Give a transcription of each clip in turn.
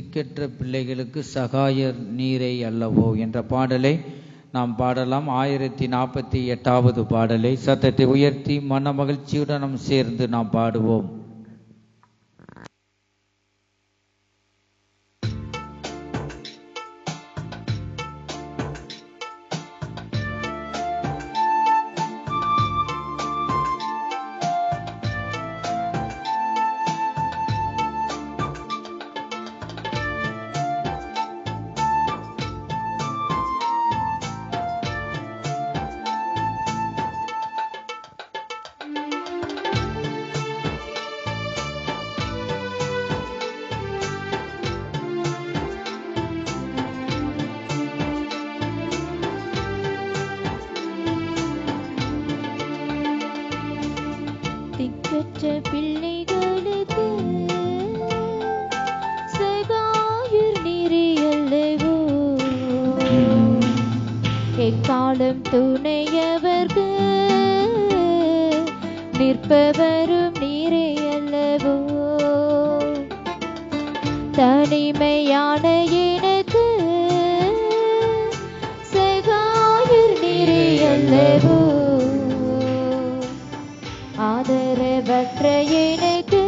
திக்கற்ற பிள்ளைகளுக்கு சகாயர் நீரை அல்லவோ என்ற பாடலை நாம் பாடலாம். 1048வது பாடலை சத்தத்தை உயர்த்தி மன மகிழ்ச்சியுடன் நாம் சேர்ந்து நாம் பாடுவோம். திக்கற்ற பிள்ளைகளுக்கு சகாயர் நீரே அல்லவோ, எக்காலம் துணையவர்க்கு நிற்பவரும் நீரே அல்லவோ. தனிமையான எனக்கு சகாயர் நீரே அல்லவோ, ஆதரவற்ற எனக்கு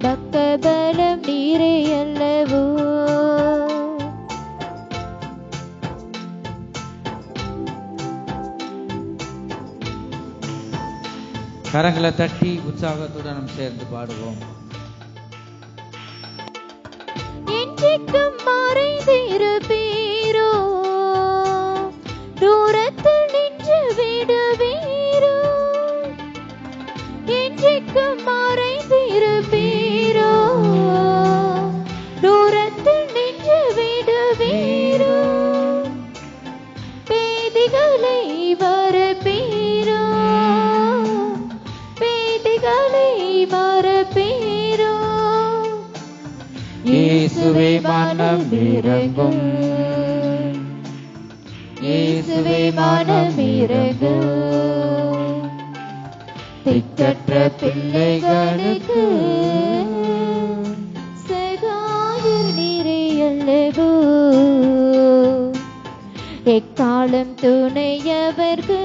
பக்கபலம் நீரே அல்லவோ. கரங்களை தட்டி உற்சாகத்துடன் சேர்ந்து பாடுவோம். என்றைக்கும் மறைந்திருப்பீரோ, தூரத்தில் நின்று விடுவீரோ. என்றைக்கும் மறைந்திருப்பீரோ, தூரத்தில் நின்று விடுவீரோ. பேதிகளை மறப்பீரோ, பேதிகளை மறப்பீரோ. இயேசுவே மனம் இறங்கும், இயேசுவே மனம் இறங்கும். திக்கற்ற பிள்ளைகளுக்கு சகாயர் நீரே அல்லவோ, எக்காலம் துணையவர்க்கு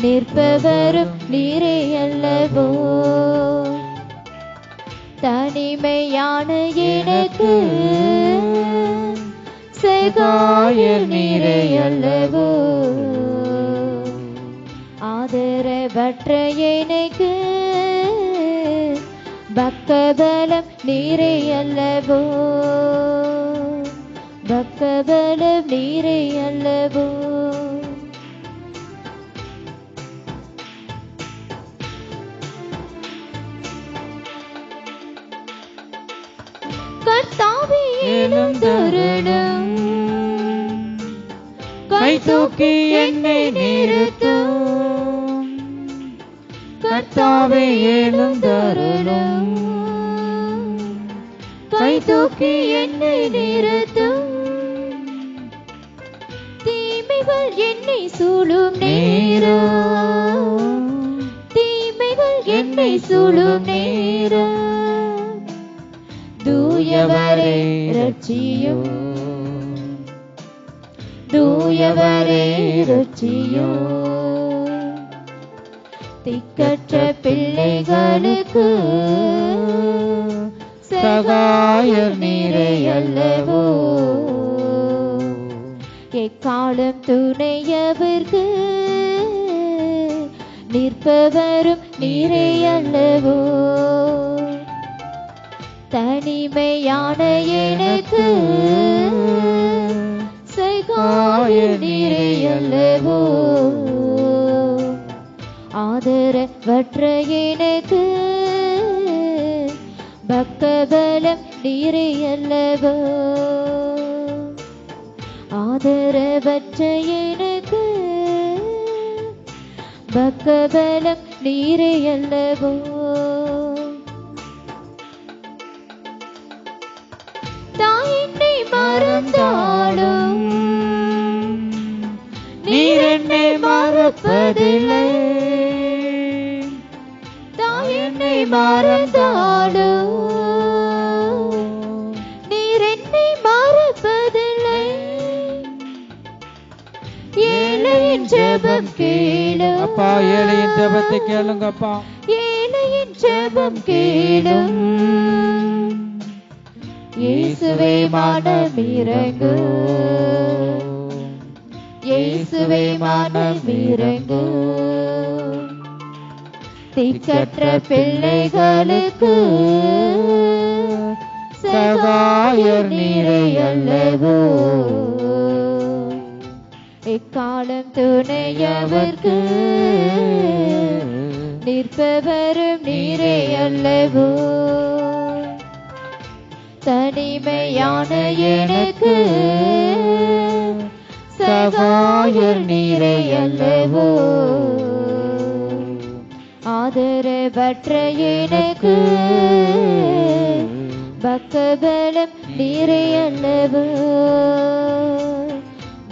நிற்பவரும் நீரே அல்லவோ. தனிமையான எனக்கு சகாயர் நீரே அல்லவோ, ஆதரவற்ற எனக்கு பக்கபலம் நீரே அல்லவோ, பக்கபலம் நீரே அல்லவோ. கர்த்தாவே எழுந்தருளும், கை தூக்கி என்னை நிறுத்தும். கர்த்தாவே எழுந்தருளும், கை தூக்கி என்னை நிறுத்தும். தீமைகள் என்னை சூழும் நேரம், தீமைகள் என்னை சூழும் நேரம். தூயவரே ரட்சியும், தூயவரே ரட்சியும். திக்கற்ற பிள்ளைகளுக்கு சகாயர் நீரே அல்லவோ, எக்காலம் துணையவர்க்கு நிற்பவரும் நீரே அல்லவோ. தனிமையான எனக்கு சகாயர் நீரே அல்லவோ, ஆதரவற்ற எனக்கு பக்கபலம் நீரே அல்லவோ. ஆதரவற்ற எனக்கு பக்கபலம் நீரே அல்லவோ. தாயினை மறந்தாலும் நீர் என்னை மறப்பதில்லை. தாயினை மறந்தாலும் ஏழையின் ஜெபம் கேளும். அப்பா ஏழையின் ஜெபத்தை கேளுங்க அப்பா. ஏழையின் ஜெபம் கேளும். இயேசுவே மனமிரங்கு. இயேசுவே மனமிரங்கு. திக்கற்ற பிள்ளைகளுக்கு சகாயர் நீரை அல்லவோ. எக்காலம் துணையவர்க்கு நிற்பவரும் நீரே அல்லவோ. தனிமையான எனக்கு சகாயர் நீரை அல்லவோ. ஆதரவற்ற எனக்கு பக்கபலம் நீரே அல்லவோ.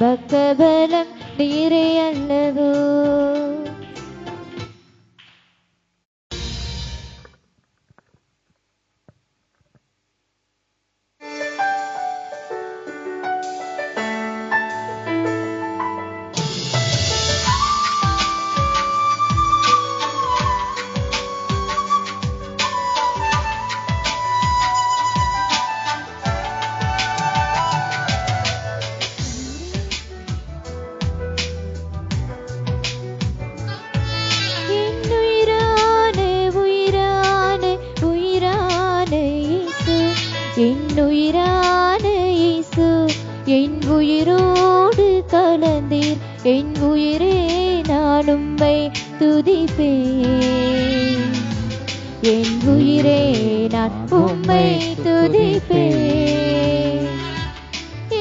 பக்கபலம் நீரே அல்லவோ. என்னுயிரான இயேசு, என் உயிரோடு கலந்தீர். என் உயிரே நான் உம்மை துதிப்பேன். என் உயிரே நான் உம்மை துதிப்பேன்.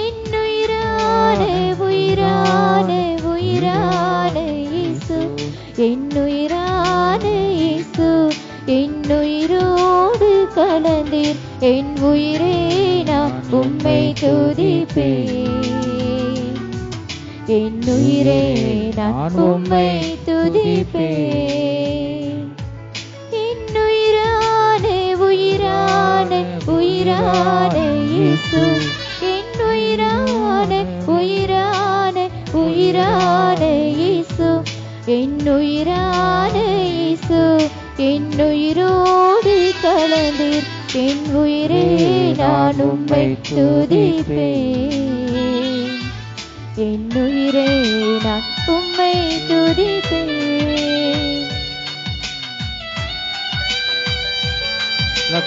என்னுயிரான உயிரான உயிரான இயேசு, என்னுயிரான இயேசு, என்னுயிரோடு கலந்தீர். என் உயிரே நான் உம்மை துதிப்பேன். என் உயிரே நான் உம்மை துதிப்பேன். என்னுயிரான உயிரான உயிரான இயேசு, என்னுயிரான உயிரான உயிரான இயேசு, என்னுயிரான இயேசு, என்னுயிரோடு கலந்தீர். என் உயிரே நான் உம்மை துதிப்பேன். என் உயிரே நான் உம்மை துதிப்பேன்.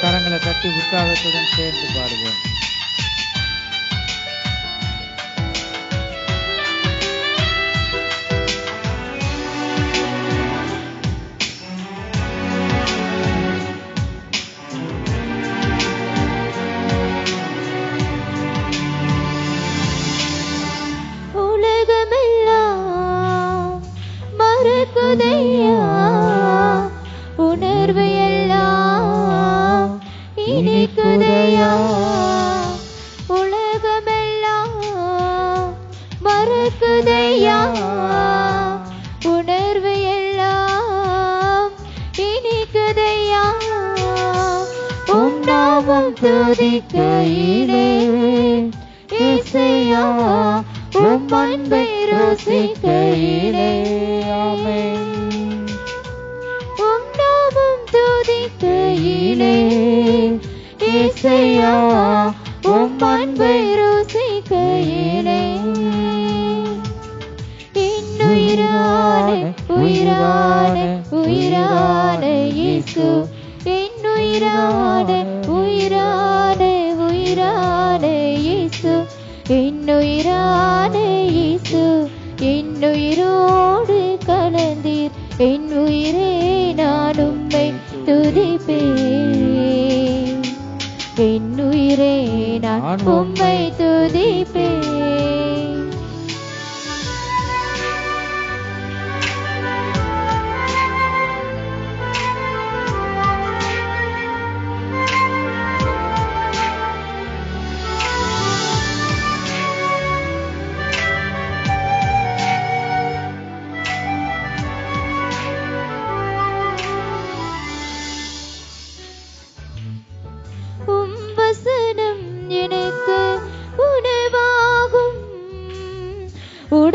கரங்களை தட்டி உற்சாகத்துடன் சேர்ந்து பாடுவோம். உணர்வு எல்லாம் இனிக்குதையா. உலகமெல்லாம் மறக்குதையா. உணர்வு எல்லாம் இனிக்குதையா. உம் நாமம் துதிக்கையிலே இசையா. உம் அன்பை ருசிக்கையிலே ஆமென். உம் நாமம் துதிக்கையிலே இசையா. உம் அன்பை ருசிக்கையிலே என்னுயிரான உயிரான உயிரான இயேசு, என்னுயிரான உயிரான உயிரான இயேசு, என்னுயிரான இயேசு, என்னுயிரோடு கலந்தீர். என் உயிரே நான் உம்மை துதிப்பேன். என் உயிரே நான் உம்மை துதிப்பேன்.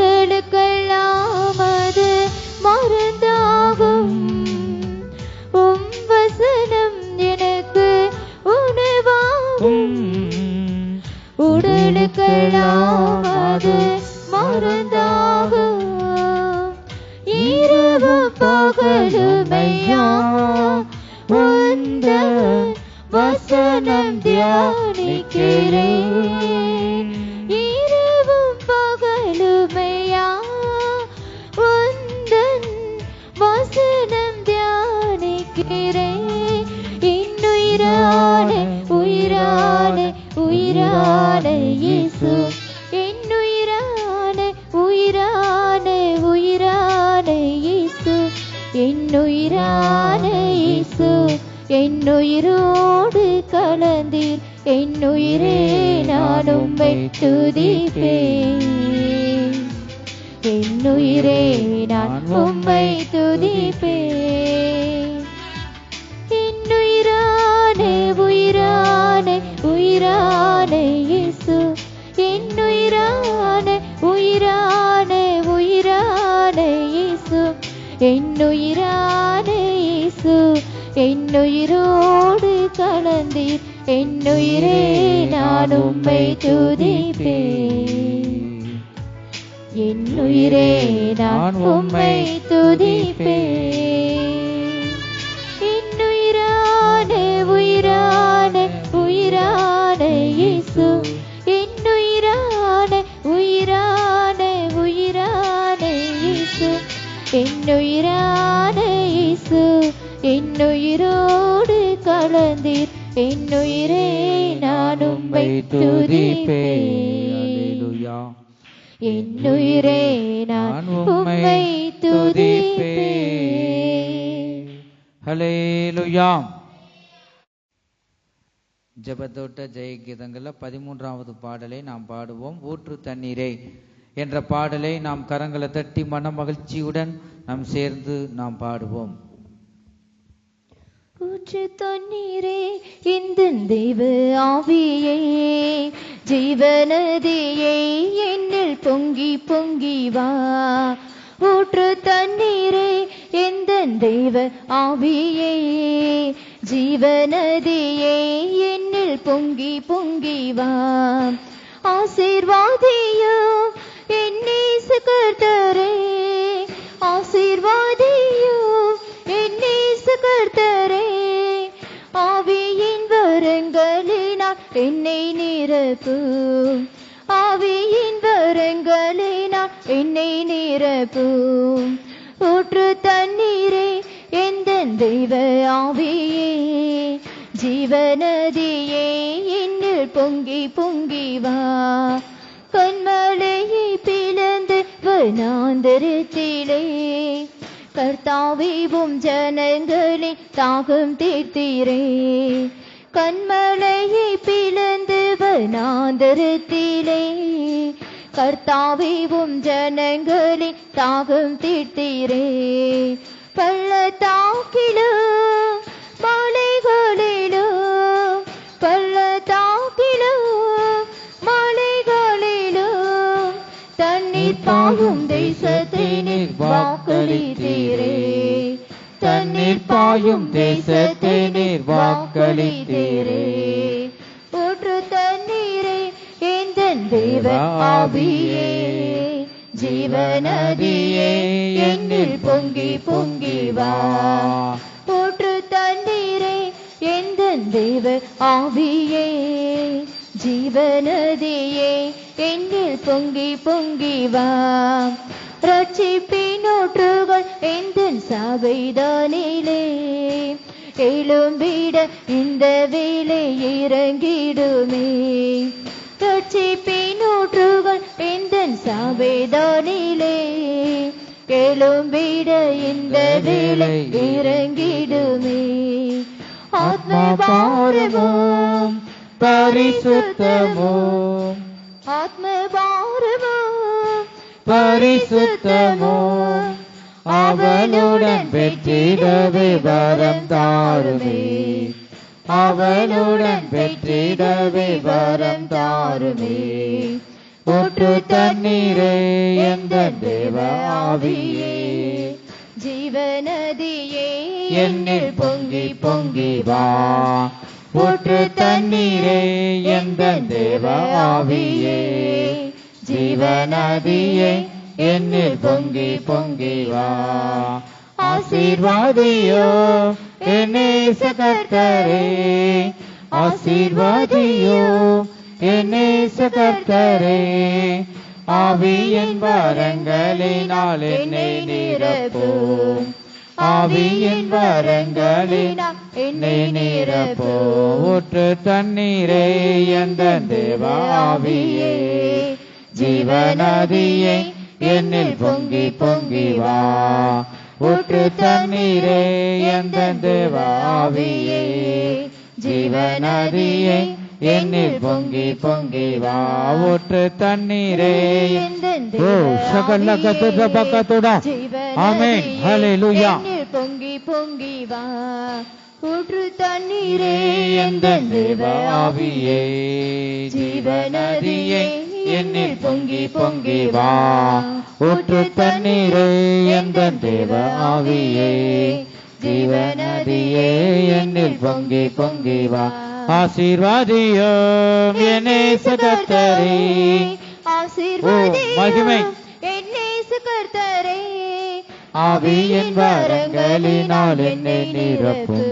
உடலுக்கெல்லாம் அது மருந்தாகும். உம் வசனம் எனக்கு உணவாகும். உடலுக்கெல்லாம் அது மருந்தாகும். இரவு பகலுமையா உந்தன் வசனம் தியானிக்கிறேன். இரவும் பகலுமையா உந்தன் வசனம் தியானிக்கிறேன். இன்னுயிரான உயிரான உயிரான இயேசு, என்னுயிரான உயிரான உயிரான இயேசு, என்னுயிரான இயேசு, என்னுயிரோடு கலந்தீர். என்னுயிரே நான் உம்மை துதிப்பேன். என்னுயிரே நான் உம்மை துதிப்பேன். என்னுயிரான உயிரான உயிரான இயேசு, என்னுயிரான உயிரான உயிரான இயேசு, என்னுயிரான இயேசு, என்னுயிரோடு கலந்தீர். என்னுயிரே நான் உம்மை துதிப்பேன். என்னுயிரே நான் உம்மை துதிப்பேன். என்னுயிரான உயிரான உயிரான இயேசு, என்னுயிரான உயிரான உயிரான இயேசு, என்னுயிரான இயேசு, என்னுயிரோடு கலந்தீர். என்னுயிரே நான் உம்மை துதிப்பேன். என்னுயிரே நான் உம்மை துதிப்பேன். ஹல்லேலூயா. ஜெபத்தோட்ட ஜெயகீதங்கள்ல 13வது பாடலை நாம் பாடுவோம். ஊற்று தண்ணீரே என்ற பாடலை நாம் கரங்களை தட்டி மன மகிழ்ச்சியுடன் நாம் சேர்ந்து நாம் பாடுவோம். ஊற்று தண்ணீரே இந்த தெய்வ ஆவியே, ஜீவநதியே என்னில் பொங்கி பொங்கி வா. ஊற்று தண்ணீரே இந்த தெய்வ ஆவியே, ஜீவநதியே என்னில் பொங்கி பொங்கி வா. ஆசீர்வாதியோ என்னை கர்த்தரே, ஆசீர்வாதியோ என்னை கர்த்தரே, ஆவியின் வரங்களினால் என்னை நிரப்பும், ஆவியின் வரங்களினால் என்னை நிரப்பும். ஊற்று தண்ணீரே எந்தன் தெய்வ ஆவியே, ஜீவநதியே என்னில் பொங்கி பொங்கி வா. கண்மலையை பிளந்து வனாந்தரத்திலே கர்த்தாவிவும் ஜனங்களின் தாகம் தீர்த்தீரே. கண்மலையை பிளந்து வனாந்தரத்திலே கர்த்தாவிவும் ஜனங்களின் தாகம் தீர்த்தீரே. பள்ளத்தாக்கிலும் மலைகளிலும், பள்ளத்தாக்கிலும் மலைகளிலும் தண்ணீர் பாயும் தேசத்தை நீர் வாக்களித்தீரே. தண்ணீர் பாயும் தேசத்தை நீர் வாக்களித்தீரே. ஊற்று தண்ணீரே எந்தன் தேவ ஆவியே, ஜீவநதியே என்னில் பொங்கி பொங்கி வா. ஊற்று தண்ணீரே எந்தன் தேவ ஆவியே, ஜீவநதியே என்னில் பொங்கி பொங்கி வா. ரட்சிப்பின் ஊற்றுகள் எந்தன் சபைதானிலே எழும்பிட இந்த வேளை இறங்கிடுமே. ரட்சிப்பின் ஊற்றுகள் எந்தன் சபைதானிலே எழும்பிட இந்த வேளை இறங்கிடுமே. ஆத்மபாரமும் பரிசுத்தமும், ஆத்மபாரமும் பரிசுத்தமும் அவளுடன் பெற்றிடவே வரம் தாருமே. அவளுடன் பெற்றிடவே வரம் தாருமே. ஊற்று தண்ணீரே எந்தன் தேவ ஆவியே, ஜீவநதியே என்னில் பொங்கி பொங்கி வா. ஊற்று தண்ணீரே எந்தன் தேவ ஆவியே, ஜீவநதியே என்னில் பொங்கி பொங்கி வா. ஆசீர்வாதியோ நேச கர்த்தரே, ஆசீர்வாதியோ நேச கர்த்தரே, ஆவியின் வரங்களினால் என்னை நிரப்பும், ஆவியின் வரங்களினால் என்னை நிரப்பும். ஊற்று தண்ணீரே எந்தன் தேவ ஆவியே, ஜீவநதியே என்னில் பொங்கி பொங்கி வா. ஊற்று தண்ணீரே எந்தன் தேவ ஆவியே, ஜீவநதியே என்னில் பொங்கி பொங்கி வா. ஊற்று தண்ணீரே ஆமென் ஹல்லேலூயா. பொங்கி பொங்கி வா. ஊற்று தண்ணீரே எந்தன் தேவ ஆவியே, ஜீவநதியே என்னில் பொங்கி பொங்கி வா. ஊற்று தண்ணீரே எந்தன் தேவ ஆவியே, ஜீவநதியே என்னில் பொங்கி பொங்கி வா. ஆசீர்வாதியும் நேச கர்த்தரே, மகிமை நேச கர்த்தரே, ஆவியின் வரங்களினால் என்னை நிரப்பும்,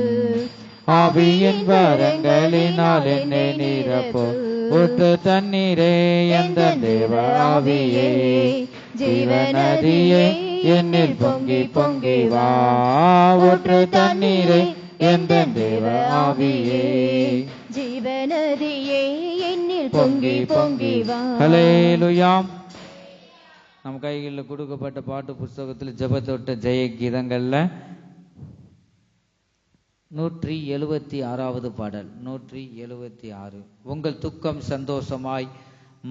ஆவியின் வரங்களினால் என்னை நிரப்பும். ஊற்று தண்ணீரே எந்தன் தேவ ஆவியே, ஜீவநதியே என்னில் பொங்கி பொங்கி வா. ஊற்று தண்ணீரே எந்தன் தேவ ஆவியே, ஜீவநதியே என்னில் பொங்கி பொங்கி வா. ஹல்லேலூயா. நம் கைகளில் கொடுக்கப்பட்ட பாட்டு புஸ்தகத்தில் ஜெபத்தோட்ட ஜெய கீதங்கள்ல 176வது பாடல் 176, உங்கள் துக்கம் சந்தோஷமாய்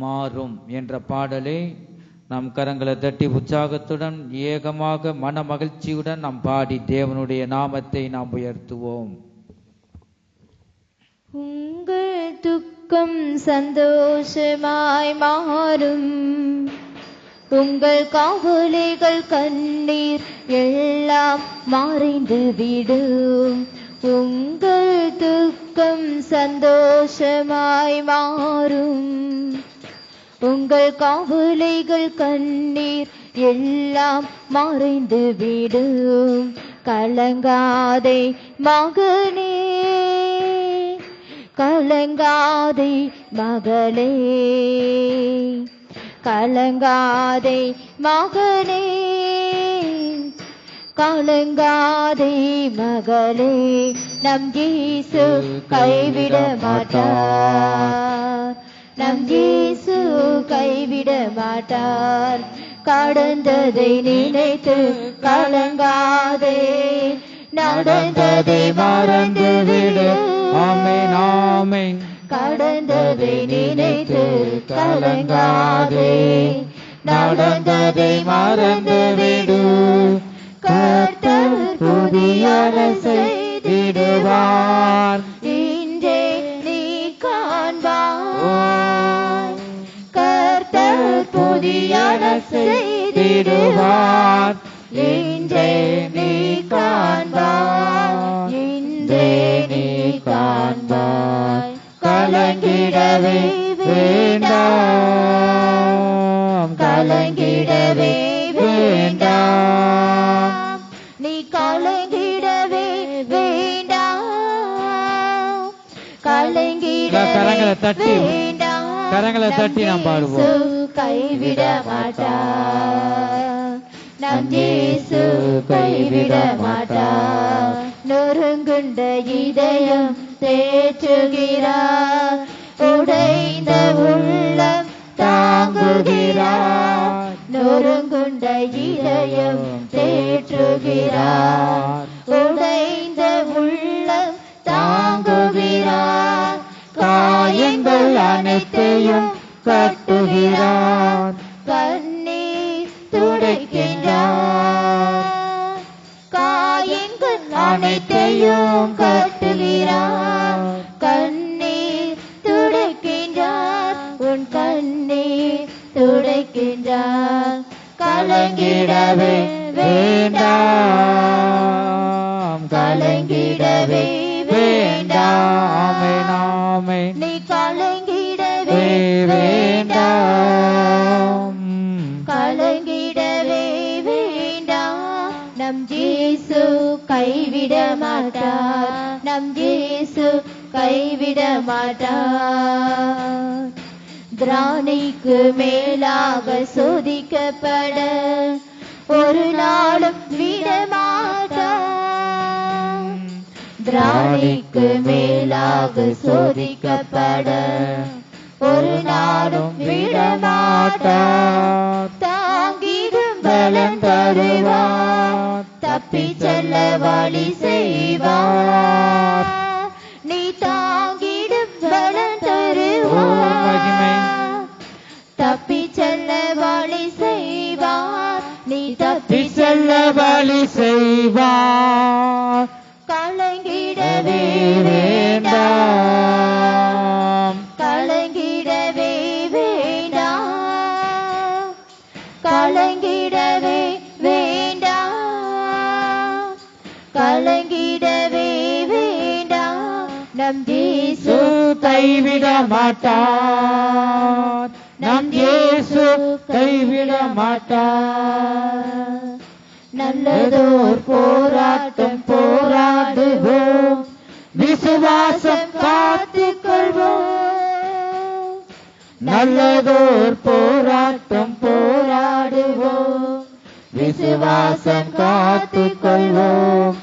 மாறும் என்ற பாடலை நாம் கரங்களை தட்டி உற்சாகத்துடன் ஏகமாக மன மகிழ்ச்சியுடன் நாம் பாடி தேவனுடைய நாமத்தை நாம் உயர்த்துவோம். உங்கள் துக்கம் சந்தோஷமாய் மாறும், உங்கள் கவலைகள் கண்ணீர் எல்லாம் மறைந்து விடும். உங்கள் துக்கம் சந்தோஷமாய் மாறும், உங்கள் கவலைகள் கண்ணீர் எல்லாம் மறைந்து விடும். கலங்காதே மகனே, கலங்காதே மகளே, கலங்காதே மகனே, கலங்காதே மகளே. நம் இயேசு கைவிட மாட்டார், நம் இயேசு கைவிட மாட்டார். கடந்ததை நினைத்து கலங்காதே, நடந்ததை மறந்து விடு. ஆமென் ஆமென். கடந்ததை நினைத்து கலங்காதே, நடந்ததை மறந்து விடு. கர்த்தர் புதியன செய்திடுவார், இன்றே நீ காண்பாய். கர்த்தர் புதியன செய்திடுவார், இன்றே நீ காண்பாய், இன்றே நீ காண்பாய். கலங்கிடவே வேண்டாம், கலங்கிடவே வேண்டாம், நீ கலங்கிடவே வேண்டாம், கலங்கிடவே வேண்டாம். கரங்களை தட்டி நாம் பாடுவோம். கைவிட மாட்டார், நம் இயேசு கைவிட மாட்டார். நொறுங்குண்ட இதயம் தேற்றுகிறார், உடைந்த உள்ளம் தாங்குகிறார். நொறுங்குண்ட இதயம் தேற்றுகிறார், உடைந்த உள்ளம் தாங்குகிறார். காயங்கள் அனைத்தையும் கட்டுகிறார், கண்ணீர் துடைக்கின்றார். காயங்கள் அனைத்தையும் கட்டுகிறார், கண்ணீர் துடைக்கின்றார். உன் கண்ணீர் கலங்கிடவே வேண்டாம், கலங்கிடவே வேண்டாம், நாமே நீ கலங்கிடவே வேண்டாம், கலங்கிடவே வேண்டாம். நம் இயேசு கைவிட மாட்டார், நம் இயேசு கைவிட மாட்டார். திராணிக்கு மேலாக சோதிக்கப்பட ஒரு நாளும் விட மாட்டார். திராணிக்கு மேலாக சோதிக்கப்பட ஒரு நாளும் விட மாட்டார். தாங்கிடும் பலன் தருவார், தப்பி செல்ல வழி செய்வார். நீ தாங்கிடும் பலன் தருவார், தப்பி செல்ல வழி செய்வார். நீ தப்பி செல்ல வழி செய்வார். கலங்கிடவே வேண்டாம், கலங்கிடவே வேண்டாம், கலங்கிடவே வேண்டாம், கலங்கிடவே வேண்டாம். நம் இயேசு கைவிட மாட்டார், நம் இயேசு கைவிட மாட்டார். நல்லதோர் போராட்டம் போராடுவோம், விசுவாசம் காத்துக் கொள்வோம். நல்லதோர் போராட்டம் போராடுவோம், விசுவாசம் காத்துக் கொள்வோம்.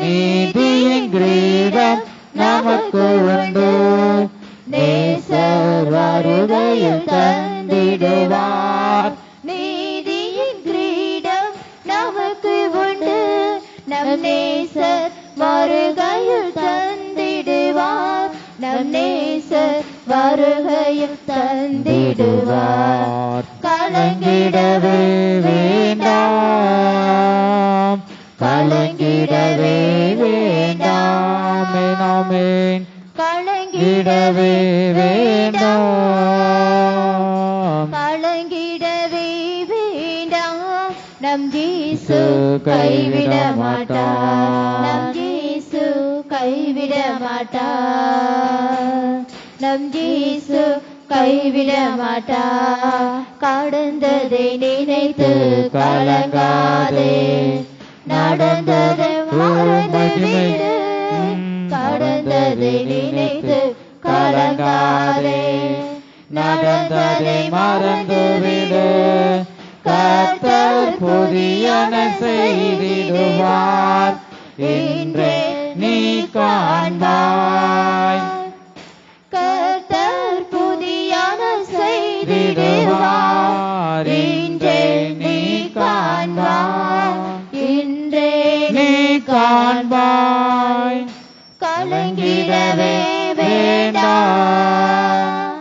நீதியின் கிரீடம் நமக்கு உண்டு, நேசர் வருகையில் தந்திடுவார். நீதியின் கிரீடம் நமக்கு உண்டு, நம் நேசர் வருகையில் தந்திடுவார். நம் நேசர் வருகையில் தந்திடுவார். கலங்கிடவே வேண்டாம், கலங்கிடவே வேண்டாம், ஆமென். கலங்கிடவே வேண்டாம், கலங்கிடவே வேண்டாம். நம் இயேசு கைவிட மாட்டார், நம் இயேசு கைவிட மாட்டார், நம் இயேசு கைவிட மாட்டார். கடந்ததை நினைத்து கலங்காதே, நடந்ததை மறந்துவிடு. கடந்ததை நினைத்து கலங்காதே, நடந்ததை மறந்துவிடு. கர்த்தர் புதியன செய்திடுவார், இன்றே நீ காண்பாய். கர்த்தர் புதியன செய்திடுவார், இன்றே நீ காண்பாய், இன்றே நீ காண்பாய். கலங்கிடவே வேண்டாம்,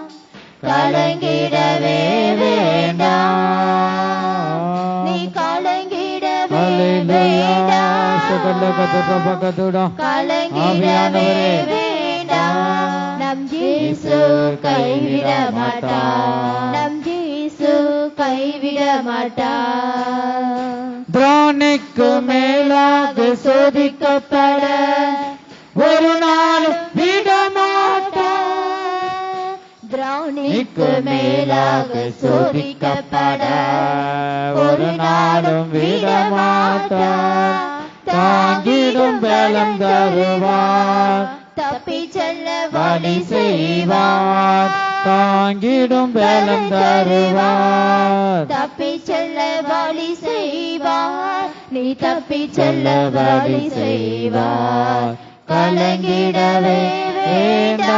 கலங்கிடவே வேண்டாம், நீ கலங்கிடவே வேண்டாம், கலங்கிடவே வேண்டாம். நம் இயேசு கைவிட மாட்டார், நம் இயேசு கைவிட மாட்டார். திராணிக்கு மேலாக சோதிக்கப்பட ஒரு நாள் விட மாட்டார். திராணிக்கு மேலாக சோதிக்கப்பட ஒரு நாளும் விட மாட்டார். தாங்கிடும் பலம் தருவார், தப்பி செல்ல வழி செய்வார். தாங்கிடும் பலம் தருவார், தப்பி செல்ல வழி செய்வார். நீ தப்பி செல்ல வழி செய்வார். கலங்கிடவே வேண்டாம்,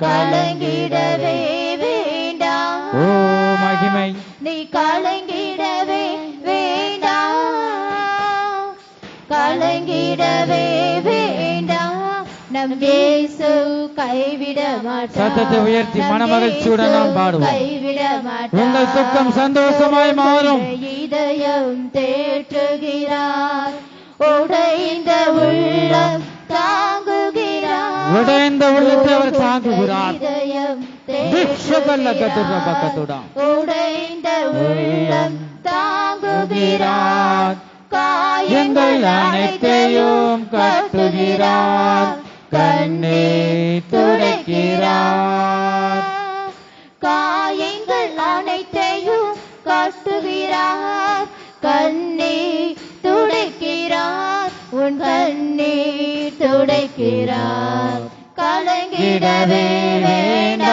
கலங்கிடவே வேண்டாம். ஓ மகிமை. நீ கலங்கிடவே வேண்டாம், கலங்கிடவே வேண்டாம். நம் இயேசு கைவிட மாட்டார். சத்தத்தை உயர்த்தி மனமகிழ்ச்சியுடன் நாம் பாடுவோம். கைவிட மாட்டார். உங்கள் துக்கம் சந்தோஷமாய் மாறும். இதயம் தேற்றுகிறார், உடைந்த உள்ளம் தாங்குகிறார். உடைந்த உள்ளத்தை அவர் தாங்குகிறார். இதயம் தேற்றுகிறார். உடைந்த உள்ளம் தாங்குகிறார். காயங்கள் அனைத்தையும் கட்டுகிறார். கண்ணீர் துடைக்கிறார். காயங்கள் அனைத்தையும் கட்டுகிறார். கண்ணீர் துடைக்கிறார். உன் கண்ணீர் துடைக்கிறார். கலங்கிடவே வேண்டாம்.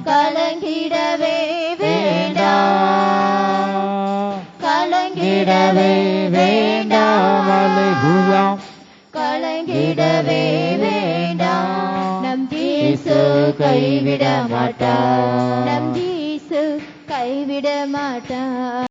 கலங்கிடவே வேண்டாம். கலங்கிடவே வேண்டாம். அல்லேலூயா. கலங்கிடவே வேண்டாம். நம் இயேசு கைவிட மாட்டார். நம் இயேசு கைவிட மாட்டார்.